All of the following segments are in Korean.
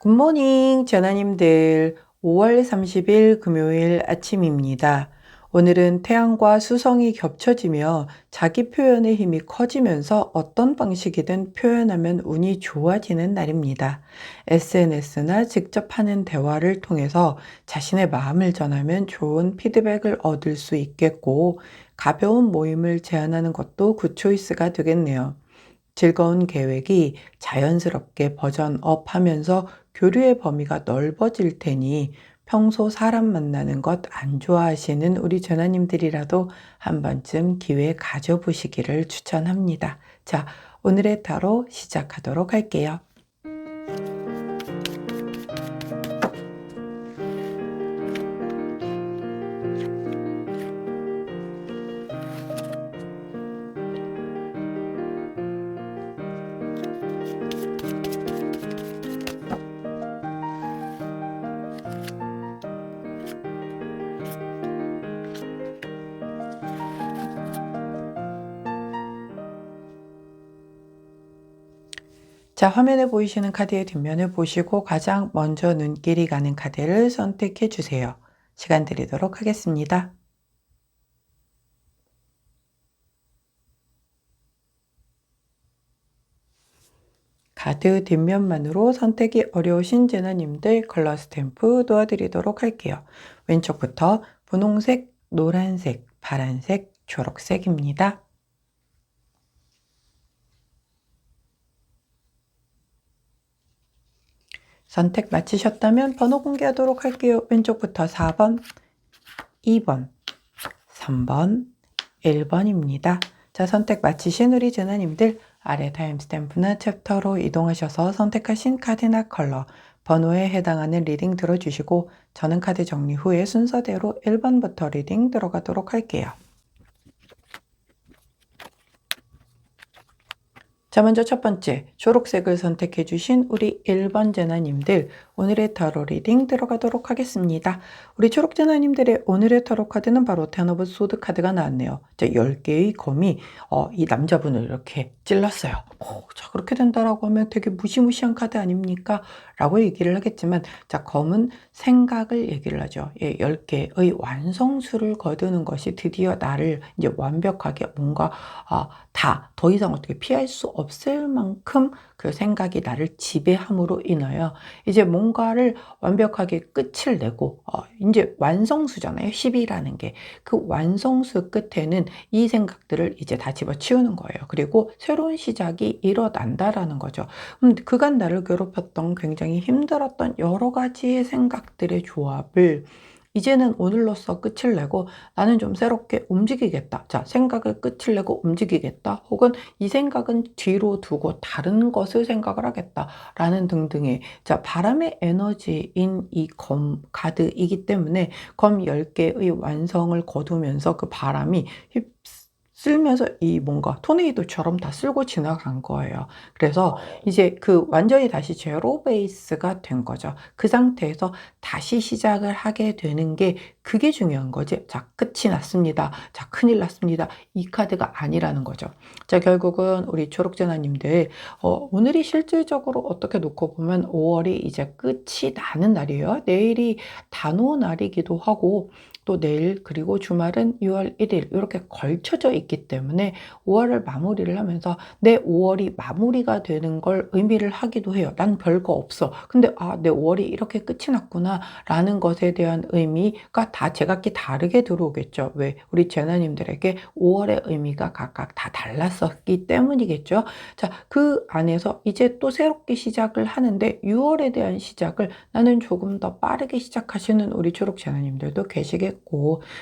굿모닝 전하님들, 5월 30일 금요일 아침입니다. 오늘은 태양과 수성이 겹쳐지며 자기 표현의 힘이 커지면서 어떤 방식이든 표현하면 운이 좋아지는 날입니다. SNS나 직접 하는 대화를 통해서 자신의 마음을 전하면 좋은 피드백을 얻을 수 있겠고, 가벼운 모임을 제안하는 것도 굿 초이스가 되겠네요. 즐거운 계획이 자연스럽게 버전업 하면서 교류의 범위가 넓어질 테니 평소 사람 만나는 것 안 좋아하시는 우리 전하님들이라도 한 번쯤 기회 가져보시기를 추천합니다. 자, 오늘의 타로 시작하도록 할게요. 자, 화면에 보이시는 카드의 뒷면을 보시고 가장 먼저 눈길이 가는 카드를 선택해 주세요. 시간 드리도록 하겠습니다. 카드 뒷면만으로 선택이 어려우신 제너님들 컬러 스탬프 도와드리도록 할게요. 왼쪽부터 분홍색, 노란색, 파란색, 초록색입니다. 선택 마치셨다면 번호 공개하도록 할게요. 왼쪽부터 4번, 2번, 3번, 1번입니다. 자, 선택 마치신 우리 제너님들 아래 타임스탬프나 챕터로 이동하셔서 선택하신 카드나 컬러, 번호에 해당하는 리딩 들어주시고 저는 카드 정리 후에 순서대로 1번부터 리딩 들어가도록 할게요. 자, 먼저 첫 번째 초록색을 선택해 주신 우리 1번 제나님들 오늘의 타로 리딩 들어가도록 하겠습니다. 우리 초록 제나님들의 오늘의 타로 카드는 바로 텐 오브 소드 카드가 나왔네요. 자, 10개의 검이 이 남자분을 이렇게 찔렀어요. 자, 그렇게 된다라고 하면 되게 무시무시한 카드 아닙니까? 라고 얘기를 하겠지만, 자, 검은 생각을 얘기를 하죠. 예, 10개의 완성수를 거두는 것이 드디어 나를 이제 완벽하게 뭔가 다 더 이상 어떻게 피할 수 없을 만큼 그 생각이 나를 지배함으로 인하여 이제 뭔가를 완벽하게 끝을 내고 이제 완성수잖아요. 10이라는 게. 그 완성수 끝에는 이 생각들을 이제 다 집어치우는 거예요. 그리고 새로운 시작이 일어난다라는 거죠. 그간 나를 괴롭혔던 굉장히 힘들었던 여러 가지의 생각들의 조합을 이제는 오늘로써 끝을 내고 나는 좀 새롭게 움직이겠다. 자, 생각을 끝을 내고 움직이겠다. 혹은 이 생각은 뒤로 두고 다른 것을 생각을 하겠다. 라는 등등의 자, 바람의 에너지인 이 검 카드이기 때문에 검 10개의 완성을 거두면서 그 바람이 쓸면서 이 뭔가 토네이도처럼 다 쓸고 지나간 거예요. 그래서 이제 그 완전히 다시 제로 베이스가 된 거죠. 그 상태에서 다시 시작을 하게 되는 게 그게 중요한 거지. 자, 끝이 났습니다. 자, 큰일 났습니다. 이 카드가 아니라는 거죠. 자, 결국은 우리 초록제나님들 오늘이 실질적으로 어떻게 놓고 보면 5월이 이제 끝이 나는 날이에요. 내일이 단오 날이기도 하고 또 내일 그리고 주말은 6월 1일 이렇게 걸쳐져 있기 때문에 5월을 마무리를 하면서 내 5월이 마무리가 되는 걸 의미를 하기도 해요. 난 별거 없어. 근데 내 5월이 이렇게 끝이 났구나 라는 것에 대한 의미가 다 제각기 다르게 들어오겠죠. 왜? 우리 제나님들에게 5월의 의미가 각각 다 달랐었기 때문이겠죠. 자, 그 안에서 이제 또 새롭게 시작을 하는데 6월에 대한 시작을 나는 조금 더 빠르게 시작하시는 우리 초록 제나님들도 계시겠고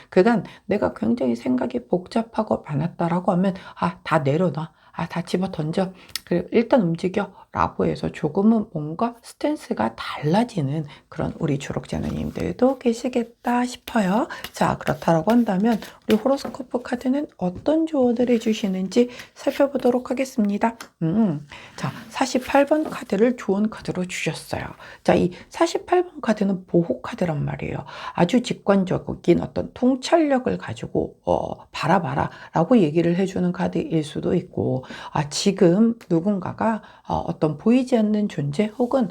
그간 내가 굉장히 생각이 복잡하고 많았다라고 하면 다 내려놔. 다 집어 던져. 그리고 일단 움직여. 라고 해서 조금은 뭔가 스탠스가 달라지는 그런 우리 초록제너님들도 계시겠다 싶어요. 자, 그렇다라고 한다면 우리 호로스코프 카드는 어떤 조언을 해주시는지 살펴보도록 하겠습니다. 자, 48번 카드를 조언 카드로 주셨어요. 자, 이 48번 카드는 보호 카드란 말이에요. 아주 직관적인 어떤 통찰력을 가지고 바라봐라 라고 얘기를 해주는 카드일 수도 있고 지금 누군가가 어떤 보이지 않는 존재 혹은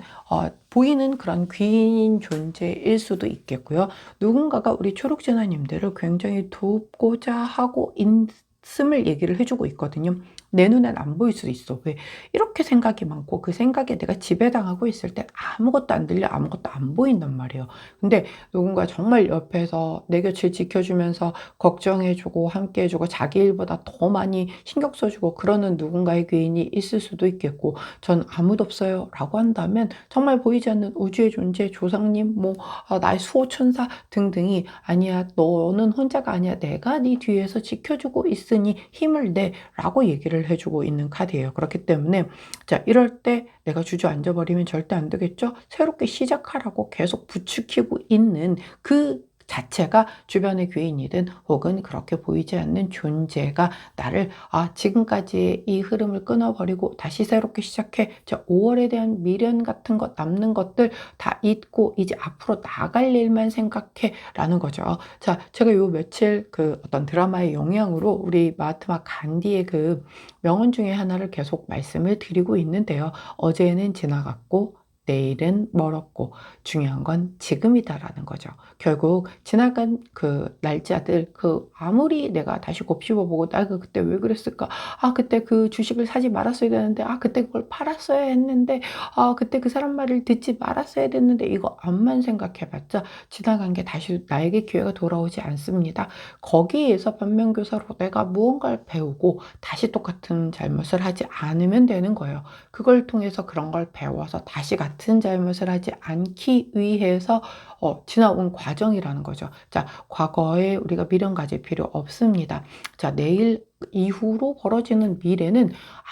보이는 그런 귀인 존재일 수도 있겠고요. 누군가가 우리 초록제나님들을 굉장히 돕고자 하고 있음을 얘기를 해주고 있거든요. 내 눈엔 안 보일 수도 있어. 왜? 이렇게 생각이 많고 그 생각에 내가 지배당하고 있을 때 아무것도 안 들려, 아무것도 안 보인단 말이에요. 근데 누군가 정말 옆에서 내 곁을 지켜주면서 걱정해주고 함께해주고 자기 일보다 더 많이 신경 써주고 그러는 누군가의 귀인이 있을 수도 있겠고, 전 아무도 없어요 라고 한다면 정말 보이지 않는 우주의 존재, 조상님, 나의 수호천사 등등이 아니야, 너는 혼자가 아니야, 내가 네 뒤에서 지켜주고 있으니 힘을 내 라고 얘기를 해주고 있는 카드예요. 그렇기 때문에 자, 이럴 때 내가 주저앉아 버리면 절대 안 되겠죠. 새롭게 시작하라고 계속 부추기고 있는 그 자체가 주변의 귀인이든 혹은 그렇게 보이지 않는 존재가 나를 지금까지의 이 흐름을 끊어버리고 다시 새롭게 시작해. 자, 5월에 대한 미련 같은 것, 남는 것들 다 잊고 이제 앞으로 나갈 일만 생각해 라는 거죠. 자, 제가 요 며칠 그 어떤 드라마의 영향으로 우리 마하트마 간디의 그 명언 중에 하나를 계속 말씀을 드리고 있는데요. 어제는 지나갔고 내일은 멀었고 중요한 건 지금이다라는 거죠. 결국 지나간 그 날짜들, 아무리 내가 다시 곱씹어보고 나 그때 왜 그랬을까? 그때 그 주식을 사지 말았어야 되는데, 그때 그걸 팔았어야 했는데, 그때 그 사람 말을 듣지 말았어야 됐는데, 이거 암만 생각해봤자 지나간 게 다시 나에게 기회가 돌아오지 않습니다. 거기에서 반면교사로 내가 무언가를 배우고 다시 똑같은 잘못을 하지 않으면 되는 거예요. 그걸 통해서 그런 걸 배워서 다시 같은 잘못을 하지 않기 위해서 지나온 과정이라는 거죠. 자, 과거에 우리가 미련 가질 필요 없습니다. 자, 내일 이후로 벌어지는 미래는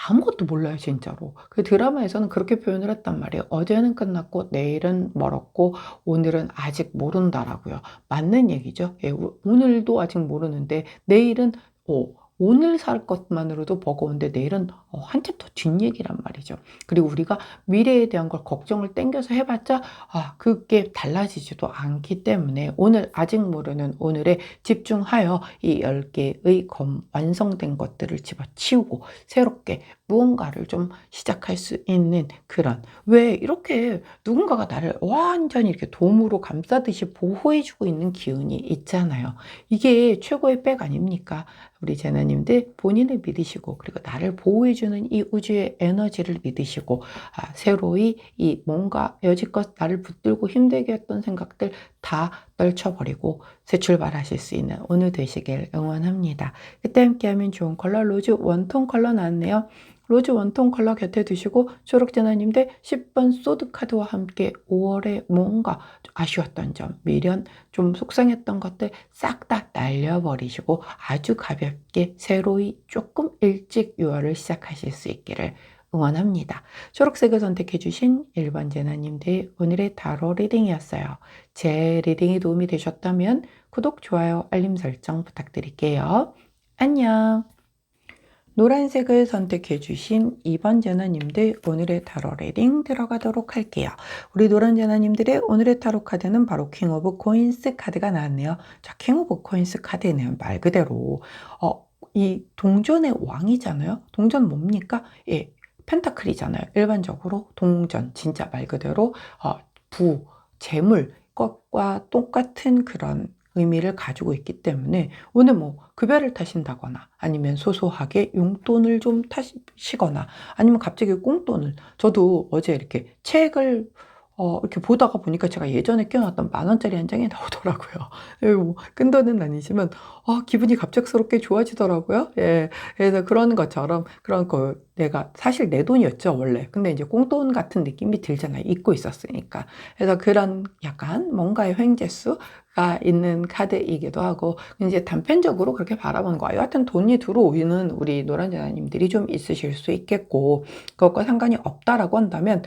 아무것도 몰라요, 진짜로. 그 드라마에서는 그렇게 표현을 했단 말이에요. 어제는 끝났고 내일은 멀었고 오늘은 아직 모른다라고요. 맞는 얘기죠. 예, 오늘도 아직 모르는데 내일은 오늘 살 것만으로도 버거운데 내일은 한참 더 뒷얘기란 말이죠. 그리고 우리가 미래에 대한 걸 걱정을 땡겨서 해봤자 그게 달라지지도 않기 때문에 오늘 아직 모르는 오늘에 집중하여 이 10개의 완성된 것들을 집어치우고 새롭게 무언가를 좀 시작할 수 있는 그런, 왜 이렇게 누군가가 나를 완전히 이렇게 돔으로 감싸듯이 보호해주고 있는 기운이 있잖아요. 이게 최고의 백 아닙니까? 우리 제나님들 본인을 믿으시고 그리고 나를 보호해주는 이 우주의 에너지를 믿으시고 새로이 이 뭔가 여지껏 나를 붙들고 힘들게 했던 생각들 다 떨쳐버리고 새 출발하실 수 있는 오늘 되시길 응원합니다. 그때 함께하면 좋은 컬러 로즈 원톤 컬러 나왔네요. 로즈 원톤 컬러 곁에 두시고 초록제나님들 10번 소드카드와 함께 5월에 뭔가 아쉬웠던 점, 미련, 좀 속상했던 것들 싹 다 날려버리시고 아주 가볍게 새로이 조금 일찍 6월을 시작하실 수 있기를 응원합니다. 초록색을 선택해주신 1번 제나님들 오늘의 타로 리딩이었어요. 제 리딩이 도움이 되셨다면 구독, 좋아요, 알림 설정 부탁드릴게요. 안녕. 노란색을 선택해 주신 2번 제나님들 오늘의 타로 리딩 들어가도록 할게요. 우리 노란 제나님들의 오늘의 타로 카드는 바로 킹 오브 코인스 카드가 나왔네요. 자, 킹 오브 코인스 카드는 말 그대로 이 동전의 왕이잖아요. 동전 뭡니까? 예, 펜타클이잖아요. 일반적으로 동전, 진짜 말 그대로 재물 것과 똑같은 그런 의미를 가지고 있기 때문에 오늘 급여를 타신다거나 아니면 소소하게 용돈을 좀 타시거나 아니면 갑자기 꽁돈을, 저도 어제 이렇게 책을 이렇게 보다가 보니까 제가 예전에 껴놨던 10,000원짜리 한 장이 나오더라고요. 끈돈은 아니지만 기분이 갑작스럽게 좋아지더라고요. 예, 그래서 그런 것처럼 그런 내가 사실 내 돈이었죠 원래. 근데 이제 꽁돈 같은 느낌이 들잖아요. 잊고 있었으니까. 그래서 그런 약간 뭔가의 횡재수가 있는 카드이기도 하고 이제 단편적으로 그렇게 바라보는 거예요. 하여튼 돈이 들어오는 우리 노란자님들이 좀 있으실 수 있겠고 그것과 상관이 없다라고 한다면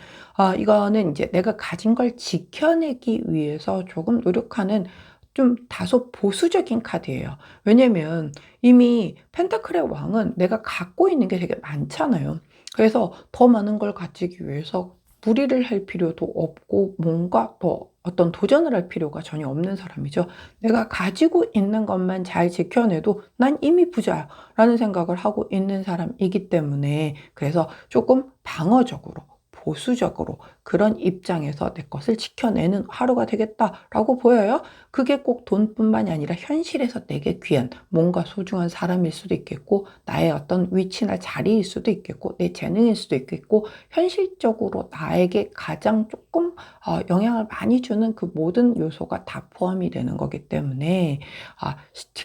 이거는 이제 내가 가진 걸 지켜내기 위해서 조금 노력하는 좀 다소 보수적인 카드예요. 왜냐면 이미 펜타클의 왕은 내가 갖고 있는 게 되게 많잖아요. 그래서 더 많은 걸 가지기 위해서 무리를 할 필요도 없고 뭔가 더 어떤 도전을 할 필요가 전혀 없는 사람이죠. 내가 가지고 있는 것만 잘 지켜내도 난 이미 부자라는 생각을 하고 있는 사람이기 때문에 그래서 조금 방어적으로 보수적으로 그런 입장에서 내 것을 지켜내는 하루가 되겠다라고 보여요. 그게 꼭 돈뿐만이 아니라 현실에서 내게 귀한 뭔가 소중한 사람일 수도 있겠고, 나의 어떤 위치나 자리일 수도 있겠고, 내 재능일 수도 있겠고, 현실적으로 나에게 가장 조금 영향을 많이 주는 그 모든 요소가 다 포함이 되는 거기 때문에,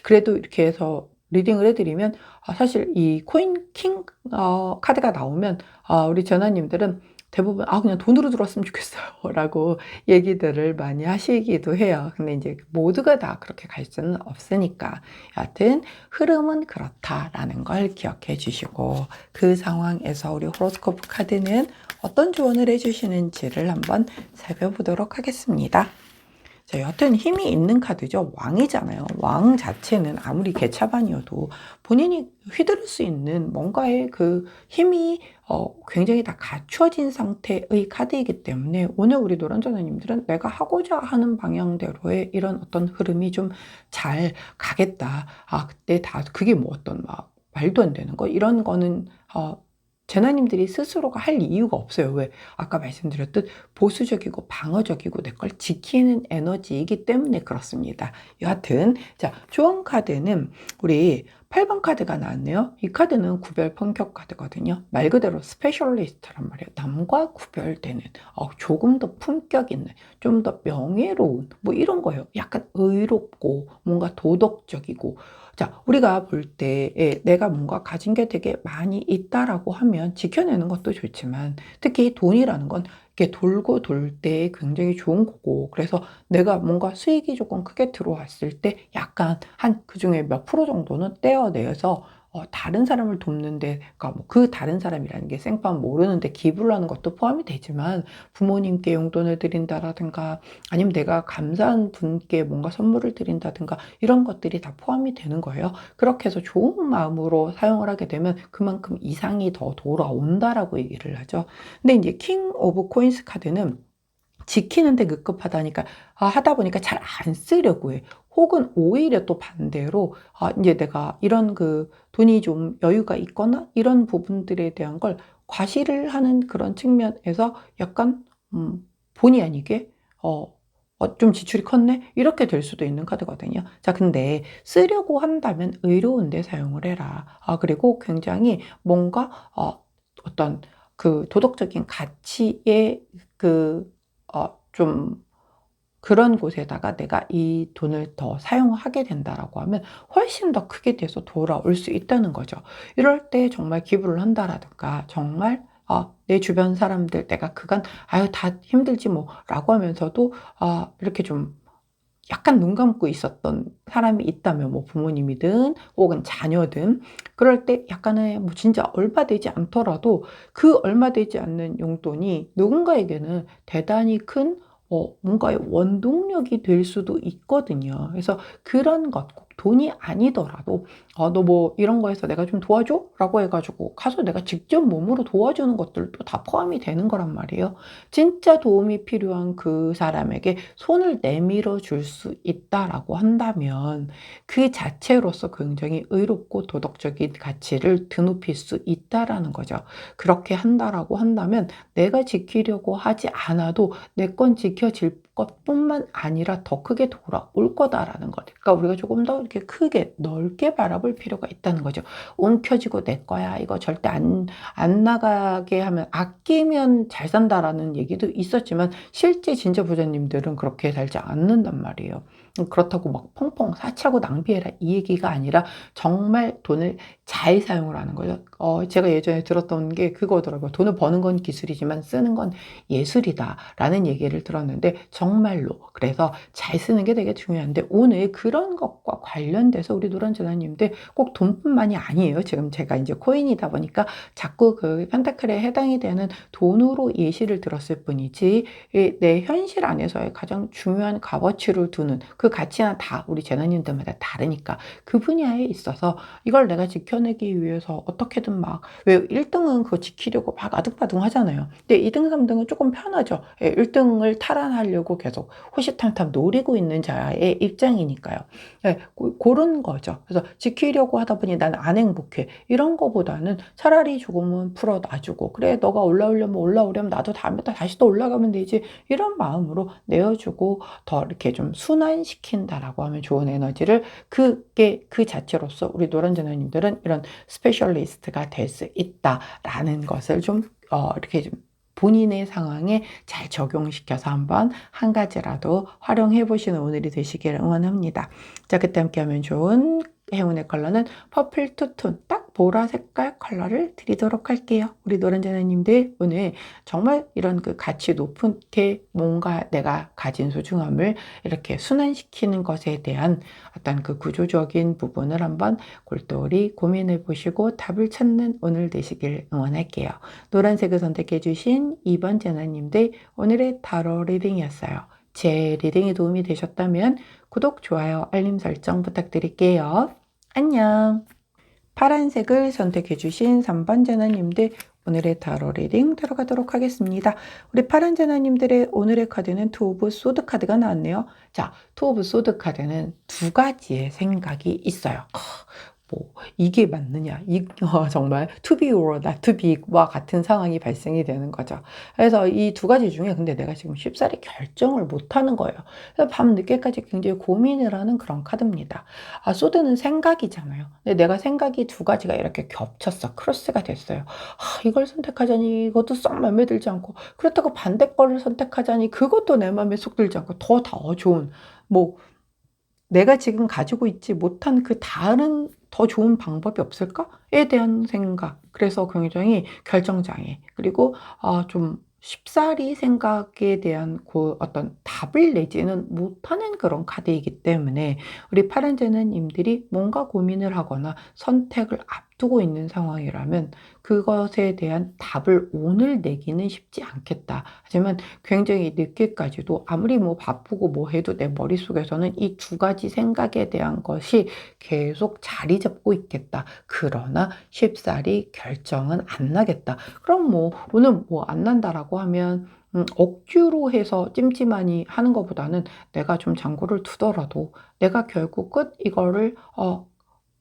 그래도 이렇게 해서 리딩을 해드리면, 사실 이 코인 킹 카드가 나오면 우리 전하님들은 대부분 그냥 돈으로 들어왔으면 좋겠어요 라고 얘기들을 많이 하시기도 해요. 근데 이제 모두가 다 그렇게 갈 수는 없으니까, 여하튼 흐름은 그렇다라는 걸 기억해 주시고, 그 상황에서 우리 호로스코프 카드는 어떤 조언을 해주시는지를 한번 살펴보도록 하겠습니다. 자, 여하튼 힘이 있는 카드죠. 왕이잖아요. 왕 자체는 아무리 개차반이어도 본인이 휘두를 수 있는 뭔가의 그 힘이 굉장히 다 갖추어진 상태의 카드이기 때문에, 오늘 우리 노란전화님들은 내가 하고자 하는 방향대로의 이런 어떤 흐름이 좀 잘 가겠다. 그때 다 그게 뭐 어떤 막 말도 안 되는 거 이런 거는 제나님들이 스스로가 할 이유가 없어요. 왜? 아까 말씀드렸듯 보수적이고 방어적이고 내 걸 지키는 에너지이기 때문에 그렇습니다. 여하튼 자, 조언 카드는 우리 8번 카드가 나왔네요. 이 카드는 구별 품격 카드거든요. 말 그대로 스페셜리스트란 말이에요. 남과 구별되는, 조금 더 품격 있는, 좀 더 명예로운 뭐 이런 거예요. 약간 의롭고 뭔가 도덕적이고. 자, 우리가 볼 때 내가 뭔가 가진 게 되게 많이 있다라고 하면 지켜내는 것도 좋지만, 특히 돈이라는 건 이렇게 돌고 돌 때 굉장히 좋은 거고, 그래서 내가 뭔가 수익이 조금 크게 들어왔을 때 약간 한 그중에 몇 프로 정도는 떼어내서 다른 사람을 돕는데, 그러니까 뭐 그 다른 사람이라는 게 생판 모르는데 기부를 하는 것도 포함이 되지만, 부모님께 용돈을 드린다라든가 아니면 내가 감사한 분께 뭔가 선물을 드린다든가 이런 것들이 다 포함이 되는 거예요. 그렇게 해서 좋은 마음으로 사용을 하게 되면 그만큼 이상이 더 돌아온다라고 얘기를 하죠. 근데 이제 킹 오브 코인스 카드는 지키는데 급급하다니까, 하다 보니까 잘 안 쓰려고 해. 혹은 오히려 또 반대로 이제 내가 이런 그 돈이 좀 여유가 있거나 이런 부분들에 대한 걸 과시를 하는 그런 측면에서 약간 본의 아니게 좀 지출이 컸네? 이렇게 될 수도 있는 카드거든요. 자, 근데 쓰려고 한다면 의로운데 사용을 해라. 그리고 굉장히 뭔가 어떤 그 도덕적인 가치의 좀 그런 곳에다가 내가 이 돈을 더 사용하게 된다라고 하면 훨씬 더 크게 돼서 돌아올 수 있다는 거죠. 이럴 때 정말 기부를 한다라든가, 정말 내 주변 사람들 내가 그간 다 힘들지 뭐 라고 하면서도 이렇게 좀 약간 눈 감고 있었던 사람이 있다면, 뭐 부모님이든 혹은 자녀든, 그럴 때 약간의 뭐 진짜 얼마 되지 않더라도 그 얼마 되지 않는 용돈이 누군가에게는 대단히 큰 뭔가의 원동력이 될 수도 있거든요. 그래서 그런 것, 꼭 돈이 아니더라도 너 뭐 이런 거에서 내가 좀 도와줘? 라고 해가지고 가서 내가 직접 몸으로 도와주는 것들도 다 포함이 되는 거란 말이에요. 진짜 도움이 필요한 그 사람에게 손을 내밀어 줄 수 있다라고 한다면 그 자체로서 굉장히 의롭고 도덕적인 가치를 드높일 수 있다라는 거죠. 그렇게 한다라고 한다면 내가 지키려고 하지 않아도 내 건 지켜질 것뿐만 아니라 더 크게 돌아올 거다라는 것. 그러니까 우리가 조금 더 이렇게 크게 넓게 바라볼 필요가 있다는 거죠. 움켜쥐고 내 거야, 이거 절대 안 나가게 하면, 아끼면 잘 산다라는 얘기도 있었지만 실제 진짜 부자님들은 그렇게 살지 않는단 말이에요. 그렇다고 막 펑펑 사치하고 낭비해라 이 얘기가 아니라 정말 돈을 잘 사용을 하는 거죠. 제가 예전에 들었던 게 그거더라고요. 돈을 버는 건 기술이지만 쓰는 건 예술이다라는 얘기를 들었는데, 정말로 그래서 잘 쓰는 게 되게 중요한데, 오늘 그런 것과 관련돼서 우리 노란전화님들 꼭 돈뿐만이 아니에요. 지금 제가 이제 코인이다 보니까 자꾸 그 펜타클에 해당이 되는 돈으로 예시를 들었을 뿐이지, 내 현실 안에서의 가장 중요한 값어치를 두는 그 가치는 다 우리 재나님들마다 다르니까 그 분야에 있어서 이걸 내가 이겨내기 위해서 어떻게든 막, 왜 1등은 그거 지키려고 막 아등바등 하잖아요. 근데 2등, 3등은 조금 편하죠. 1등을 탈환하려고 계속 호시탐탐 노리고 있는 자의 입장이니까요. 예, 그런 거죠. 그래서 지키려고 하다 보니 난 안 행복해. 이런 거보다는 차라리 조금은 풀어 놔주고, 그래, 너가 올라오려면 올라오려면 나도 다음부터 다시 또 올라가면 되지. 이런 마음으로 내어주고 더 이렇게 좀 순환시킨다라고 하면 좋은 에너지를, 그게 그 자체로서 우리 노란제나님들은 이런 스페셜리스트가 될 수 있다라는 것을 좀 이렇게 좀 본인의 상황에 잘 적용시켜서 한번 한 가지라도 활용해 보시는 오늘이 되시기를 응원합니다. 자, 그때 함께 하면 좋은 행운의 컬러는 퍼플 투톤, 딱 보라 색깔 컬러를 드리도록 할게요. 우리 노란자나님들 오늘 정말 이런 그 가치 높은 게 뭔가 내가 가진 소중함을 이렇게 순환시키는 것에 대한 어떤 그 구조적인 부분을 한번 골똘히 고민해 보시고 답을 찾는 오늘 되시길 응원할게요. 노란색을 선택해 주신 2번 제나님들, 오늘의 타로 리딩이었어요. 제 리딩이 도움이 되셨다면 구독, 좋아요, 알림 설정 부탁드릴게요. 안녕. 파란색을 선택해 주신 3번 제나님들, 오늘의 타로 리딩 들어가도록 하겠습니다. 우리 파란 제나님들의 오늘의 카드는 투 오브 소드 카드가 나왔네요. 자, 투 오브 소드 카드는 두 가지의 생각이 있어요. 뭐 이게 맞느냐, 정말 to be or not to be와 같은 상황이 발생이 되는 거죠. 그래서 이 두 가지 중에 근데 내가 지금 쉽사리 결정을 못하는 거예요. 그래서 밤 늦게까지 굉장히 고민을 하는 그런 카드입니다. 소드는 생각이잖아요. 근데 내가 생각이 두 가지가 이렇게 겹쳤어. 크로스가 됐어요. 이걸 선택하자니 이것도 썩 마음에 들지 않고, 그렇다고 반대 거를 선택하자니 그것도 내 마음에 쏙 들지 않고, 더 좋은, 뭐 내가 지금 가지고 있지 못한 그 다른 더 좋은 방법이 없을까에 대한 생각. 그래서 굉장히 결정장애. 그리고 좀 쉽사리 생각에 대한 그 어떤 답을 내지는 못하는 그런 카드이기 때문에 우리 파란제나님들이 뭔가 고민을 하거나 선택을 앞두고 있는 상황이라면 그것에 대한 답을 오늘 내기는 쉽지 않겠다. 하지만 굉장히 늦게까지도 아무리 뭐 바쁘고 뭐 해도 내 머릿속에서는 이 두 가지 생각에 대한 것이 계속 자리 잡고 있겠다. 그러나 쉽사리 결정은 안 나겠다. 그럼 뭐 오늘 뭐 안 난다라고 하면 억지로 해서 찜찜하니 하는 것보다는 내가 좀 장구를 두더라도 내가 결국은 이거를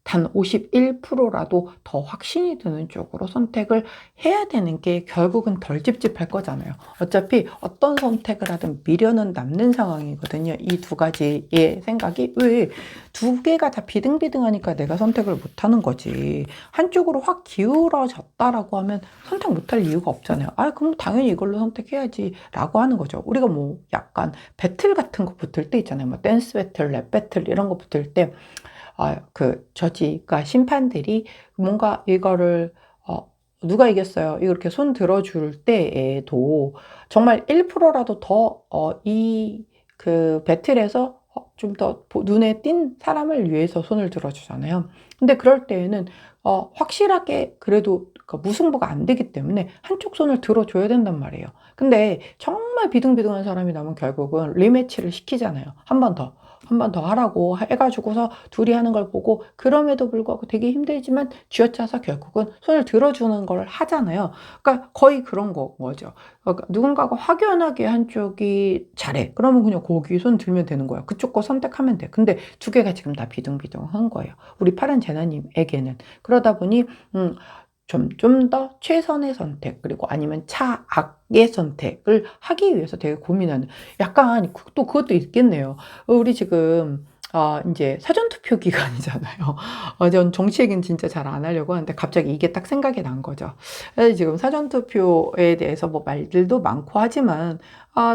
단 51%라도 더 확신이 드는 쪽으로 선택을 해야 되는 게 결국은 덜 찝찝할 거잖아요. 어차피 어떤 선택을 하든 미련은 남는 상황이거든요. 이 두 가지의 생각이, 왜 두 개가 다 비등비등하니까 내가 선택을 못 하는 거지. 한쪽으로 확 기울어졌다라고 하면 선택 못 할 이유가 없잖아요. 그럼 당연히 이걸로 선택해야지 라고 하는 거죠. 우리가 뭐 약간 배틀 같은 거 붙을 때 있잖아요. 뭐 댄스 배틀, 랩 배틀 이런 거 붙을 때 그 저지가 심판들이 뭔가 이거를 누가 이겼어요, 이렇게 손 들어줄 때에도 정말 1%라도 더 이 그 배틀에서 좀 더 눈에 띈 사람을 위해서 손을 들어주잖아요. 근데 그럴 때에는 확실하게 그래도 그 무승부가 안 되기 때문에 한쪽 손을 들어줘야 된단 말이에요. 근데 정말 비등비등한 사람이 나면 결국은 리매치를 시키잖아요. 한 번 더 하라고 해가지고서 둘이 하는 걸 보고, 그럼에도 불구하고 되게 힘들지만 쥐어짜서 결국은 손을 들어주는 걸 하잖아요. 그러니까 거의 그런 거죠. 그러니까 누군가가 확연하게 한쪽이 잘해. 그러면 그냥 거기 손 들면 되는 거야. 그쪽 거 선택하면 돼. 근데 두 개가 지금 다 비등비등한 거예요. 우리 파란 제나님에게는. 그러다 보니 좀 더 최선의 선택, 그리고 아니면 차악의 선택을 하기 위해서 되게 고민하는, 약간 또 그것도 있겠네요. 우리 지금 이제 사전투표 기간이잖아요. 전 정치 얘기는 진짜 잘 안 하려고 하는데 갑자기 이게 딱 생각이 난 거죠. 그래서 지금 사전투표에 대해서 뭐 말들도 많고 하지만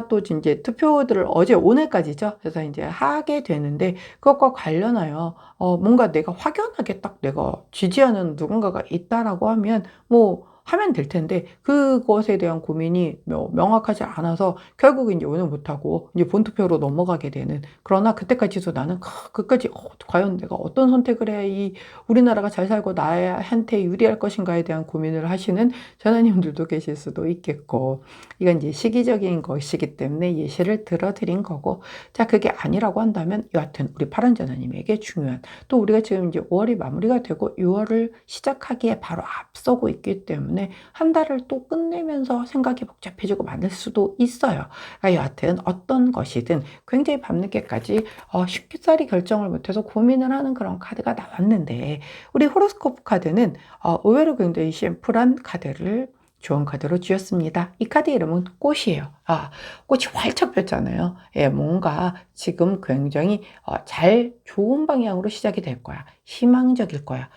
또 이제 투표들을 어제 오늘까지죠. 그래서 이제 하게 되는데 그것과 관련하여 뭔가 내가 확연하게 딱 내가 지지하는 누군가가 있다라고 하면 뭐 하면 될 텐데 그것에 대한 고민이 명확하지 않아서 결국 이제 오늘 못하고 이제 본투표로 넘어가게 되는, 그러나 그때까지도 나는 끝까지 과연 내가 어떤 선택을 해야 이 우리나라가 잘 살고 나한테 유리할 것인가에 대한 고민을 하시는 전화님들도 계실 수도 있겠고, 이건 이제 시기적인 것이기 때문에 예시를 들어드린 거고, 자, 그게 아니라고 한다면 여하튼 우리 파란 전화님에게 중요한, 또 우리가 지금 이제 5월이 마무리가 되고 6월을 시작하기에 바로 앞서고 있기 때문에 한 달을 또 끝내면서 생각이 복잡해지고 많을 수도 있어요. 그러니까 여하튼 어떤 것이든 굉장히 밤늦게까지 쉽사리 결정을 못해서 고민을 하는 그런 카드가 나왔는데, 우리 호로스코프 카드는 의외로 굉장히 심플한 카드를 좋은 카드로 주었습니다. 이 카드 이름은 꽃이에요. 꽃이 활짝 폈잖아요. 예, 뭔가 지금 굉장히 좋은 방향으로 시작이 될 거야. 희망적일 거야.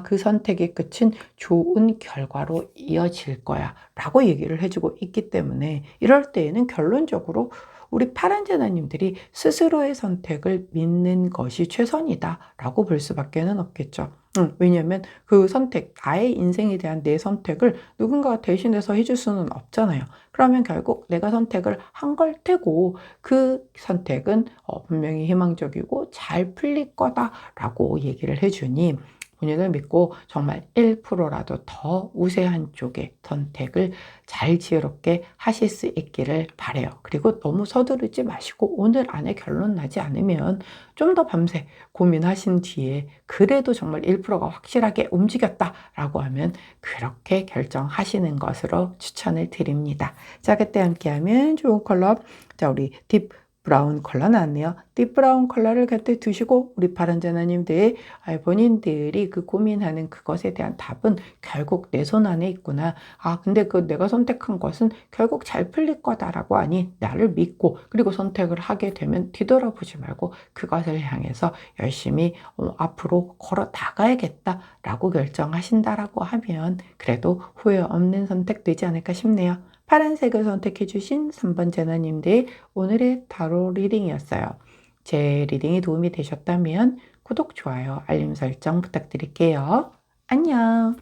그 선택의 끝은 좋은 결과로 이어질 거야. 라고 얘기를 해주고 있기 때문에 이럴 때에는 결론적으로 우리 파란 제나님들이 스스로의 선택을 믿는 것이 최선이다 라고 볼 수밖에 없겠죠. 왜냐하면 그 선택, 나의 인생에 대한 내 선택을 누군가가 대신해서 해줄 수는 없잖아요. 그러면 결국 내가 선택을 한 걸 테고 그 선택은 분명히 희망적이고 잘 풀릴 거다라고 얘기를 해주니 본인을 믿고 정말 1%라도 더 우세한 쪽의 선택을 잘 지혜롭게 하실 수 있기를 바라요. 그리고 너무 서두르지 마시고 오늘 안에 결론 나지 않으면 좀 더 밤새 고민하신 뒤에 그래도 정말 1%가 확실하게 움직였다라고 하면 그렇게 결정하시는 것으로 추천을 드립니다. 자, 그때 함께하면 좋은 컬러, 자, 우리 딥 브라운 컬러 나왔네요. 딥 브라운 컬러를 곁에 두시고 우리 파란 전화님들, 본인들이 그 고민하는 그것에 대한 답은 결국 내 손 안에 있구나. 근데 그 내가 선택한 것은 결국 잘 풀릴 거다라고 하니 나를 믿고 그리고 선택을 하게 되면 뒤돌아보지 말고 그것을 향해서 열심히 앞으로 걸어 나가야겠다라고 결정하신다라고 하면 그래도 후회 없는 선택 되지 않을까 싶네요. 파란색을 선택해 주신 3번 제나님들, 오늘의 타로 리딩이었어요. 제 리딩이 도움이 되셨다면 구독, 좋아요, 알림 설정 부탁드릴게요. 안녕.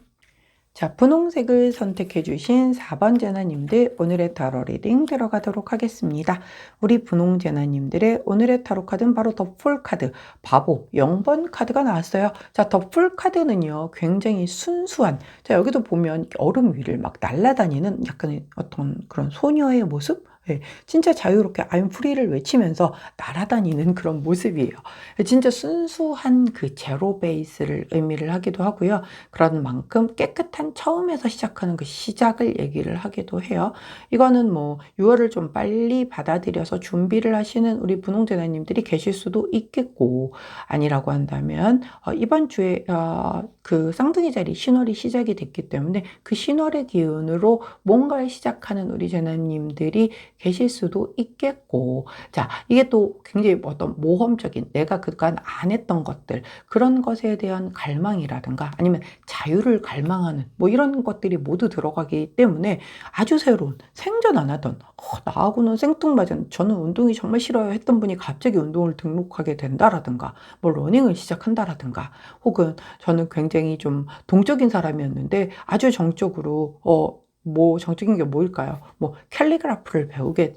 자, 분홍색을 선택해 주신 4번 제나님들, 오늘의 타로 리딩 들어가도록 하겠습니다. 우리 분홍 제나님들의 오늘의 타로 카드는 바로 더 풀 카드, 바보 0번 카드가 나왔어요. 자, 더 풀 카드는요, 굉장히 순수한, 자, 여기도 보면 얼음 위를 막 날아다니는 약간 어떤 그런 소녀의 모습? 네, 진짜 자유롭게 I'm free를 외치면서 날아다니는 그런 모습이에요. 진짜 순수한 그 제로 베이스를 의미를 하기도 하고요. 그런 만큼 깨끗한 처음에서 시작하는 그 시작을 얘기를 하기도 해요. 이거는 뭐 6월을 좀 빨리 받아들여서 준비를 하시는 우리 분홍제나님들이 계실 수도 있겠고, 아니라고 한다면 이번 주에 그 쌍둥이 자리 신월이 시작이 됐기 때문에 그 신월의 기운으로 뭔가를 시작하는 우리 제나님들이 계실 수도 있겠고, 자, 이게 또 굉장히 어떤 모험적인 내가 그간 안 했던 것들, 그런 것에 대한 갈망이라든가 아니면 자유를 갈망하는 뭐 이런 것들이 모두 들어가기 때문에 아주 새로운, 생전 안 하던 나하고는 생뚱맞은, 저는 운동이 정말 싫어요 했던 분이 갑자기 운동을 등록하게 된다라든가 뭐 러닝을 시작한다라든가, 혹은 저는 굉장히 좀 동적인 사람이었는데 아주 정적으로 뭐 정적인 게 뭐일까요? 뭐 캘리그라프를 배우게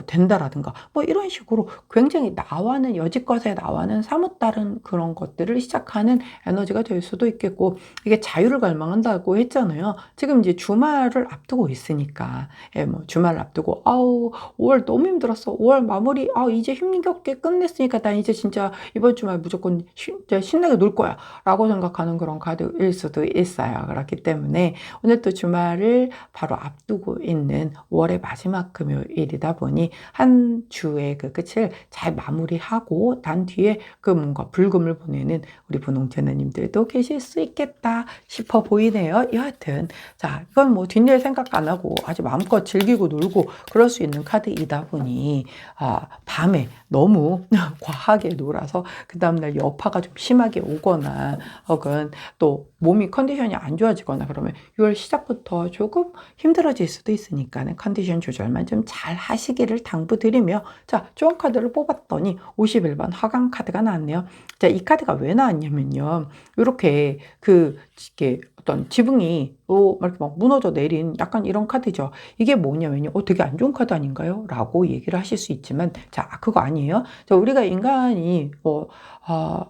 된다라든가 뭐 이런 식으로 굉장히 나와는 여지껏에 나와는 사뭇 다른 그런 것들을 시작하는 에너지가 될 수도 있겠고, 이게 자유를 갈망한다고 했잖아요. 지금 이제 주말을 앞두고 있으니까, 뭐 주말을 앞두고 5월 너무 힘들었어, 5월 마무리 이제 힘겹게 끝냈으니까 난 이제 진짜 이번 주말 무조건 진짜 신나게 놀 거야 라고 생각하는 그런 카드일 수도 있어요. 그렇기 때문에 오늘 또 주말을 바로 앞두고 있는 5월의 마지막 금요일이다 보니 한 주의 그 끝을 잘 마무리하고 난 뒤에 그 뭔가 불금을 보내는 우리 분홍제너님들도 계실 수 있겠다 싶어 보이네요. 여하튼 자, 이건 뭐 뒷일 생각 안 하고 아주 마음껏 즐기고 놀고 그럴 수 있는 카드이다 보니 밤에 너무 과하게 놀아서 그 다음날 여파가 좀 심하게 오거나 혹은 또 몸이 컨디션이 안 좋아지거나 그러면 6월 시작부터 조금 힘들어질 수도 있으니까는 컨디션 조절만 좀 잘 하시기를 당부드리며, 자, 좋은 카드를 뽑았더니 51번 화강 카드가 나왔네요. 자, 이 카드가 왜 나왔냐면요, 이렇게 이게 어떤 지붕이 이렇게 막 무너져 내린 약간 이런 카드죠. 이게 뭐냐면요. 되게 안 좋은 카드 아닌가요? 라고 얘기를 하실 수 있지만, 자, 그거 아니에요. 자, 우리가 인간이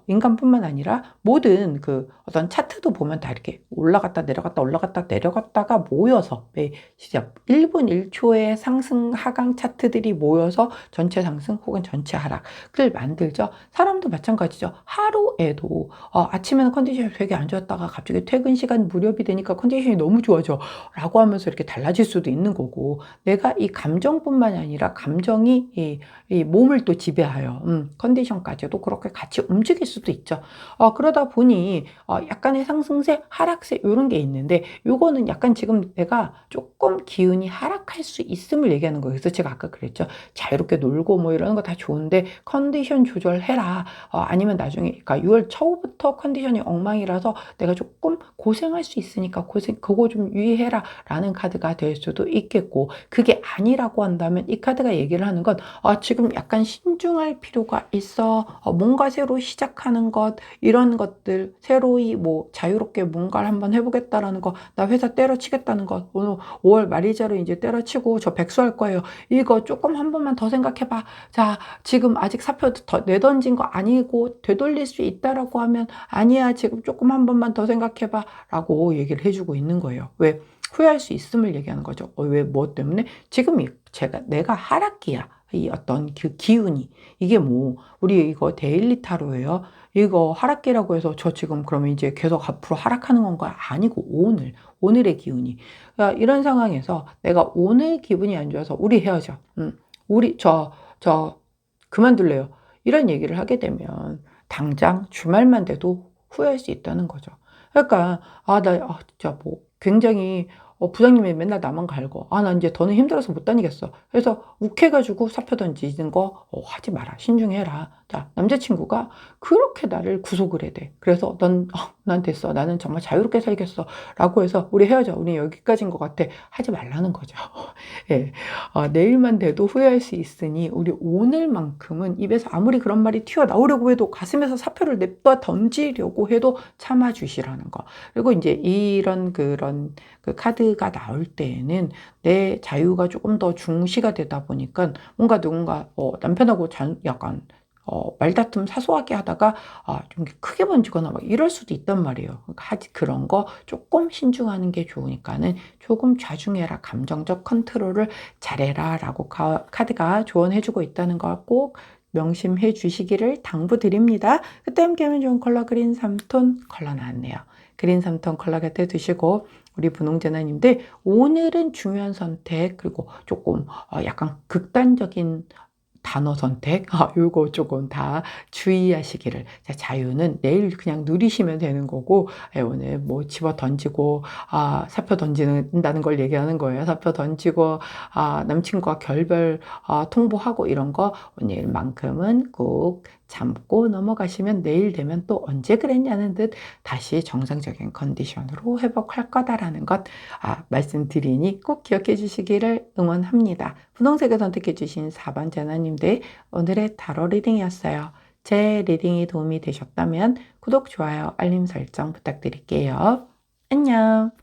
인간뿐만 아니라 모든 그 어떤 차트도 보면 다 이렇게 올라갔다 내려갔다 올라갔다 내려갔다가 모여서, 시작 1분 1초의 상승 하강 차트들이 모여서 전체 상승 혹은 전체 하락을 만들죠. 사람도 마찬가지죠. 하루에도 아침에는 컨디션이 되게 안 좋았다가 갑자기 퇴근 시간 무렵이 되니까 컨디션이 너무 좋아져 라고 하면서 이렇게 달라질 수도 있는 거고, 내가 이 감정뿐만 아니라 감정이 이 몸을 또 지배하여 컨디션까지도 그렇게 같이 움직일 수도 있죠. 그러다 보니 약간의 상승세, 하락세 이런 게 있는데, 요거는 약간 지금 내가 조금 기운이 하락할 수 있음을 얘기하는 거예요. 그래서 제가 아까 그랬죠. 자유롭게 놀고 뭐 이러는 거 다 좋은데 컨디션 조절해라. 아니면 나중에, 그러니까 6월 초부터 컨디션이 엉망이라서 내가 조금 고생할 수 있으니까 그거 좀 유의해라 라는 카드가 될 수도 있겠고, 그게 아니라고 한다면 이 카드가 얘기를 하는 건 지금 약간 신중할 필요가 있어. 뭔가 새로 시작하는 것, 이런 것들, 새로이 뭐 자유롭게 뭔가를 한번 해보겠다라는 거, 나 회사 때려치겠다는 것, 오늘 5월 말이자로 이제 때려치고 저 백수할 거예요. 이거 조금 한 번만 더 생각해봐. 자, 지금 아직 사표 내던진 거 아니고 되돌릴 수 있다라고 하면 아니야, 지금 조금 한 번만 더 생각해봐 라고 얘기를 해주고 있는 거예요. 왜? 후회할 수 있음을 얘기하는 거죠. 왜? 뭐 때문에? 지금 내가 하락기야. 이 어떤 그 기운이, 이게 뭐 우리 이거 데일리 타로예요. 이거 하락기라고 해서 저 지금 그러면 이제 계속 앞으로 하락하는 건가? 아니고, 오늘의 기운이. 그러니까 이런 상황에서 내가 오늘 기분이 안 좋아서 우리 헤어져. 우리 저 그만둘래요. 이런 얘기를 하게 되면 당장 주말만 돼도 후회할 수 있다는 거죠. 그러니까 나 진짜 뭐 굉장히 부장님이 맨날 나만 갈고, 나 이제 더는 힘들어서 못 다니겠어. 그래서 욱해가지고 사표 던지는 거 하지 마라. 신중해라. 자, 남자친구가 그렇게 나를 구속을 해대. 그래서 난 됐어. 나는 정말 자유롭게 살겠어. 라고 해서 우리 헤어져. 우리 여기까지인 것 같아. 하지 말라는 거죠. 예. 내일만 돼도 후회할 수 있으니 우리 오늘만큼은 입에서 아무리 그런 말이 튀어나오려고 해도, 가슴에서 사표를 냅다 던지려고 해도 참아주시라는 거. 그리고 이제 이런 그런 그 카드가 나올 때에는 내 자유가 조금 더 중시가 되다 보니까 뭔가 누군가 남편하고 약간 말다툼 사소하게 하다가 좀 크게 번지거나 막 이럴 수도 있단 말이에요. 그러니까 그런 거 조금 신중하는 게 좋으니까는 조금 좌중해라. 감정적 컨트롤을 잘해라 라고 카드가 조언해주고 있다는 거 꼭 명심해 주시기를 당부드립니다. 그때 함께하면 좋은 컬러 그린 3톤 컬러 나왔네요. 그린 3톤 컬러 곁에 두시고, 우리 분홍재나님들 오늘은 중요한 선택, 그리고 조금 약간 극단적인 단어 선택, 요거 조금 다 주의하시기를. 자, 자유는 내일 그냥 누리시면 되는 거고, 오늘 뭐 집어 던지고, 사표 던진다는 걸 얘기하는 거예요. 사표 던지고, 남친과 결별, 통보하고 이런 거 오늘만큼은 꼭 참고 넘어가시면 내일 되면 또 언제 그랬냐는 듯 다시 정상적인 컨디션으로 회복할 거다라는 것 말씀드리니 꼭 기억해 주시기를 응원합니다. 분홍색을 선택해 주신 4번 재나님들, 오늘의 타로 리딩이었어요. 제 리딩이 도움이 되셨다면 구독, 좋아요, 알림 설정 부탁드릴게요. 안녕.